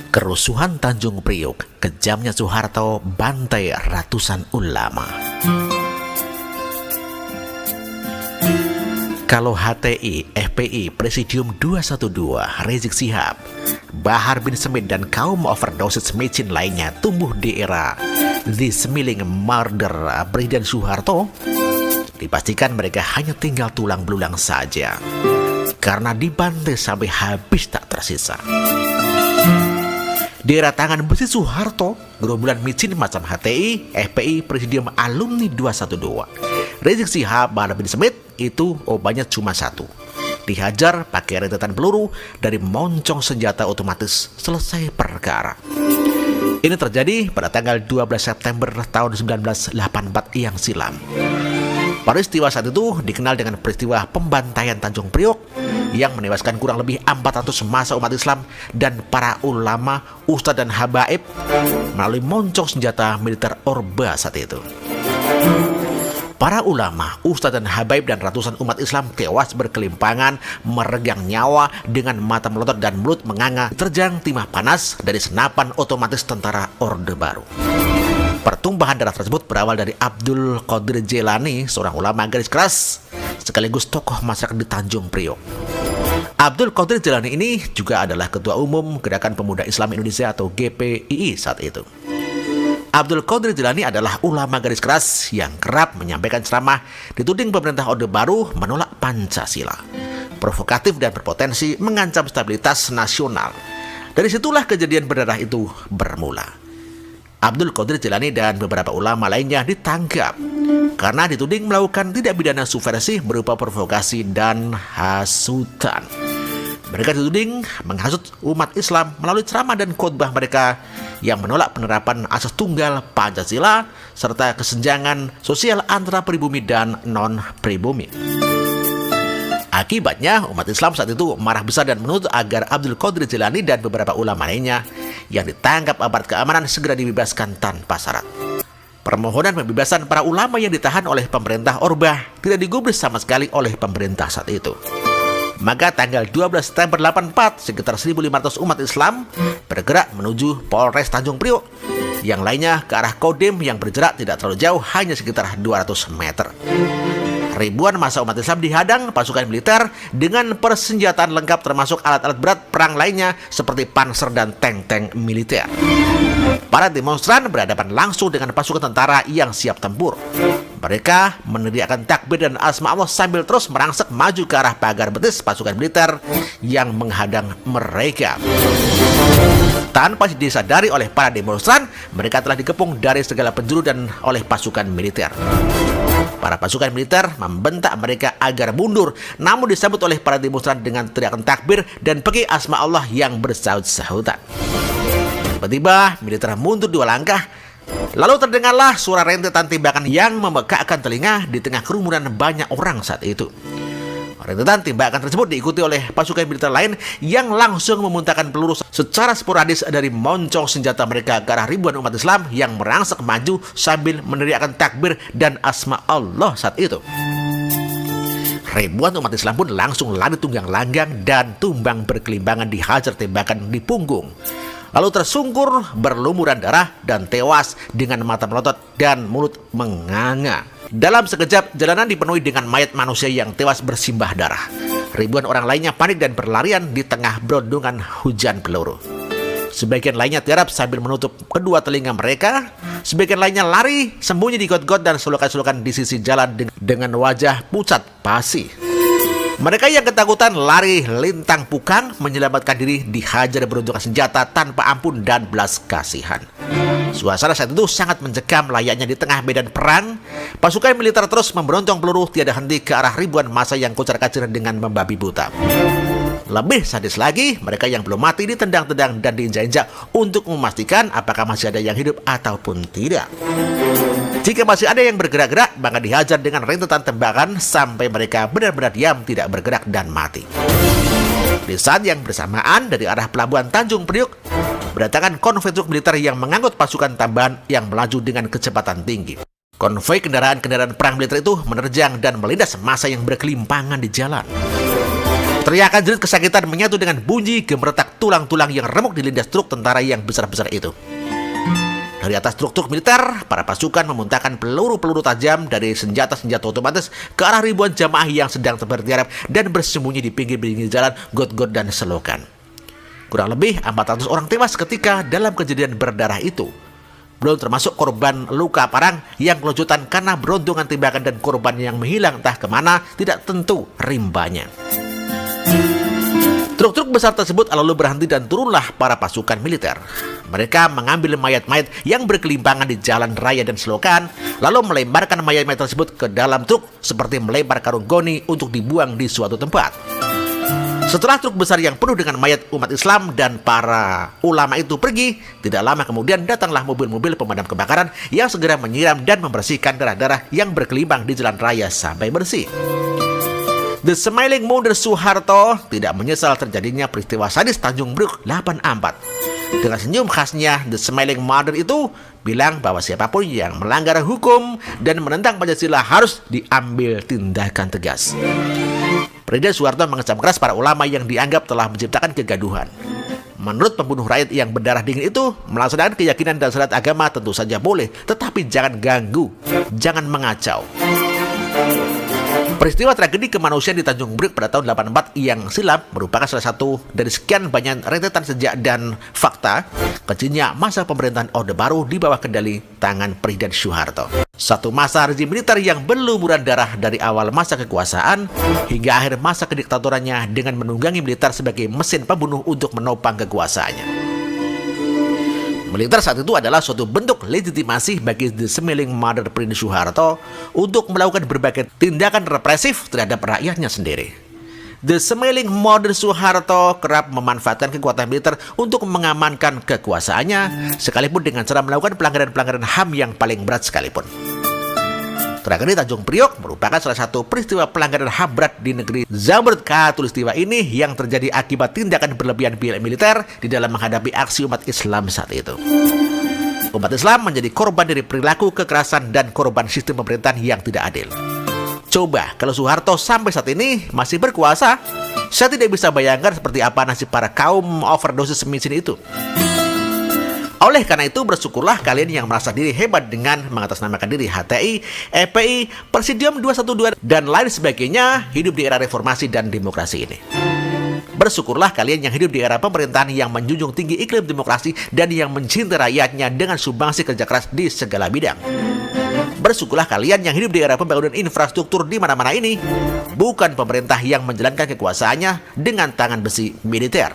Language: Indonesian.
Kerusuhan Tanjung Priok, kejamnya Soeharto bantai ratusan ulama. Kalau HTI, FPI, Presidium 212, Rizik Syihab, Bahar bin Smith dan kaum overdosis micin lainnya tumbuh di era The Smiling Murder Presiden Soeharto, dipastikan mereka hanya tinggal tulang belulang saja karena dibantai sampai habis tak tersisa. Di era tangan besi Soeharto, gerombolan micin macam HTI, FPI, Presidium Alumni 212, Rizik Syihab, Bahar bin Smith itu obatnya cuma satu. Dihajar pakai rentetan peluru dari moncong senjata otomatis, selesai perkara. Ini terjadi pada tanggal 12 September tahun 1984 yang silam. Peristiwa saat itu dikenal dengan peristiwa pembantaian Tanjung Priok yang menewaskan kurang lebih 400 massa umat Islam dan para ulama, ustadz dan habaib melalui moncong senjata militer Orba saat itu. Para ulama, ustadz dan habaib dan ratusan umat Islam tewas berkelimpangan, meregang nyawa dengan mata melotot dan mulut menganga terjang timah panas dari senapan otomatis tentara Orde Baru. Pertumbuhan darah tersebut berawal dari Abdul Qadir Jailani, seorang ulama garis keras sekaligus tokoh masyarakat di Tanjung Priok. Abdul Qadir Jailani ini juga adalah Ketua Umum Gerakan Pemuda Islam Indonesia atau GPII saat itu. Abdul Qadir Jailani adalah ulama garis keras yang kerap menyampaikan ceramah dituding pemerintah Orde Baru menolak Pancasila. Provokatif dan berpotensi mengancam stabilitas nasional. Dari situlah kejadian berdarah itu bermula. Abdul Qadir Jailani dan beberapa ulama lainnya ditangkap karena dituding melakukan tindak pidana subversif berupa provokasi dan hasutan. Mereka dituding menghasut umat Islam melalui ceramah dan khotbah mereka yang menolak penerapan asas tunggal Pancasila serta kesenjangan sosial antara pribumi dan non-pribumi. Akibatnya, umat Islam saat itu marah besar dan menuntut agar Abdul Qadir Jailani dan beberapa ulama lainnya yang ditangkap aparat keamanan segera dibebaskan tanpa syarat. Permohonan pembebasan para ulama yang ditahan oleh pemerintah Orba tidak digubris sama sekali oleh pemerintah saat itu. Maka tanggal 12 September 84, sekitar 1.500 umat Islam bergerak menuju Polres Tanjung Priok. Yang lainnya ke arah Kodim yang berjarak tidak terlalu jauh, hanya sekitar 200 meter. Ribuan massa umat Islam dihadang pasukan militer dengan persenjataan lengkap termasuk alat-alat berat perang lainnya seperti panser dan tank-tank militer. Para demonstran berhadapan langsung dengan pasukan tentara yang siap tempur. Mereka meneriakkan takbir dan asma Allah sambil terus merangsek maju ke arah pagar betis pasukan militer yang menghadang mereka. Tanpa disadari oleh para demonstran, mereka telah dikepung dari segala penjuru dan oleh pasukan militer. Para pasukan militer membentak mereka agar mundur, namun disambut oleh para demonstran dengan teriakan takbir dan pergi asma Allah yang bersaut-sautan. Tiba-tiba militer mundur 2 langkah, lalu terdengarlah suara rentetan tembakan yang memekakkan telinga di tengah kerumunan banyak orang saat itu. Rentetan tembakan tersebut diikuti oleh pasukan militer lain yang langsung memuntahkan peluru secara sporadis dari moncong senjata mereka ke arah ribuan umat Islam yang merangsek maju sambil meneriakkan takbir dan asma Allah saat itu. Ribuan umat Islam pun langsung lari tunggang langgang dan tumbang berkelimbangan dihajar tembakan di punggung. Lalu tersungkur berlumuran darah dan tewas dengan mata melotot dan mulut menganga. Dalam sekejap, jalanan dipenuhi dengan mayat manusia yang tewas bersimbah darah. Ribuan orang lainnya panik dan berlarian di tengah berondongan hujan peluru. Sebagian lainnya tiarap sambil menutup kedua telinga mereka. Sebagian lainnya lari, sembunyi di got-got dan selokan-selokan di sisi jalan dengan wajah pucat pasi. Mereka yang ketakutan lari lintang pukang menyelamatkan diri dihajar beruntungan senjata tanpa ampun dan belas kasihan. Suasana saat itu sangat mencekam layaknya di tengah medan perang. Pasukan militer terus memberontong peluru tiada henti ke arah ribuan massa yang kocar-kacir dengan membabi buta. Lebih sadis lagi, mereka yang belum mati ditendang-tendang dan diinjak-injak untuk memastikan apakah masih ada yang hidup ataupun tidak. Jika masih ada yang bergerak-gerak, maka dihajar dengan rentetan tembakan sampai mereka benar-benar diam, tidak bergerak dan mati. Di saat yang bersamaan, dari arah pelabuhan Tanjung Priok berdatangan konvoi truk militer yang mengangkut pasukan tambahan yang melaju dengan kecepatan tinggi. Konvoi kendaraan-kendaraan perang militer itu menerjang dan melindas massa yang berkelimpangan di jalan. Teriakan jerit kesakitan menyatu dengan bunyi gemeretak tulang-tulang yang remuk di lindas truk tentara yang besar-besar itu. Dari atas truk-truk militer, para pasukan memuntahkan peluru-peluru tajam dari senjata-senjata otomatis ke arah ribuan jamaah yang sedang tertiarap dan bersembunyi di pinggir-pinggir jalan, got-got, dan selokan. Kurang lebih 400 orang tewas ketika dalam kejadian berdarah itu. Belum termasuk korban luka parang yang kelojotan karena berontongan tembakan dan korban yang menghilang entah kemana, tidak tentu rimbanya. Truk-truk besar tersebut lalu berhenti dan turunlah para pasukan militer. Mereka mengambil mayat-mayat yang berkelimpangan di jalan raya dan selokan, lalu melemparkan mayat-mayat tersebut ke dalam truk seperti melempar karung goni untuk dibuang di suatu tempat. Setelah truk besar yang penuh dengan mayat umat Islam dan para ulama itu pergi, tidak lama kemudian datanglah mobil-mobil pemadam kebakaran yang segera menyiram dan membersihkan darah-darah yang berkelimpang di jalan raya sampai bersih. The Smiling Mother Soeharto tidak menyesal terjadinya peristiwa sadis Tanjung Priok 84. Dengan senyum khasnya, The Smiling Mother itu bilang bahwa siapapun yang melanggar hukum dan menentang Pancasila harus diambil tindakan tegas. Presiden Soeharto mengecam keras para ulama yang dianggap telah menciptakan kegaduhan. Menurut pembunuh rakyat yang berdarah dingin itu, melaksanakan keyakinan dan syariat agama tentu saja boleh, tetapi jangan ganggu, jangan mengacau. Peristiwa tragedi kemanusiaan di Tanjung Priok pada tahun 84 yang silam merupakan salah satu dari sekian banyak rentetan sejak dan fakta kecilnya masa pemerintahan Orde Baru di bawah kendali tangan Presiden Soeharto. Satu masa rezim militer yang berlumuran darah dari awal masa kekuasaan hingga akhir masa kediktatorannya dengan menunggangi militer sebagai mesin pembunuh untuk menopang kekuasaannya. Militer saat itu adalah suatu bentuk legitimasi bagi The Smiling Mother Presiden Soeharto untuk melakukan berbagai tindakan represif terhadap rakyatnya sendiri. The Smiling Mother Soeharto kerap memanfaatkan kekuatan militer untuk mengamankan kekuasaannya, sekalipun dengan cara melakukan pelanggaran-pelanggaran HAM yang paling berat sekalipun. Tragedi Tanjung Priok merupakan salah satu peristiwa pelanggaran HAM berat di negeri Zamrud Khatulistiwa ini yang terjadi akibat tindakan berlebihan pihak militer di dalam menghadapi aksi umat Islam saat itu. Umat Islam menjadi korban dari perilaku kekerasan dan korban sistem pemerintahan yang tidak adil. Coba kalau Soeharto sampai saat ini masih berkuasa, saya tidak bisa bayangkan seperti apa nasib para kaum overdosis micin itu. Oleh karena itu, bersyukurlah kalian yang merasa diri hebat dengan mengatasnamakan diri HTI, FPI, Presidium 212, dan lain sebagainya hidup di era reformasi dan demokrasi ini. Bersyukurlah kalian yang hidup di era pemerintahan yang menjunjung tinggi iklim demokrasi dan yang mencintai rakyatnya dengan sumbangsi kerja keras di segala bidang. Bersyukurlah kalian yang hidup di era pembangunan infrastruktur di mana-mana ini, bukan pemerintah yang menjalankan kekuasaannya dengan tangan besi militer.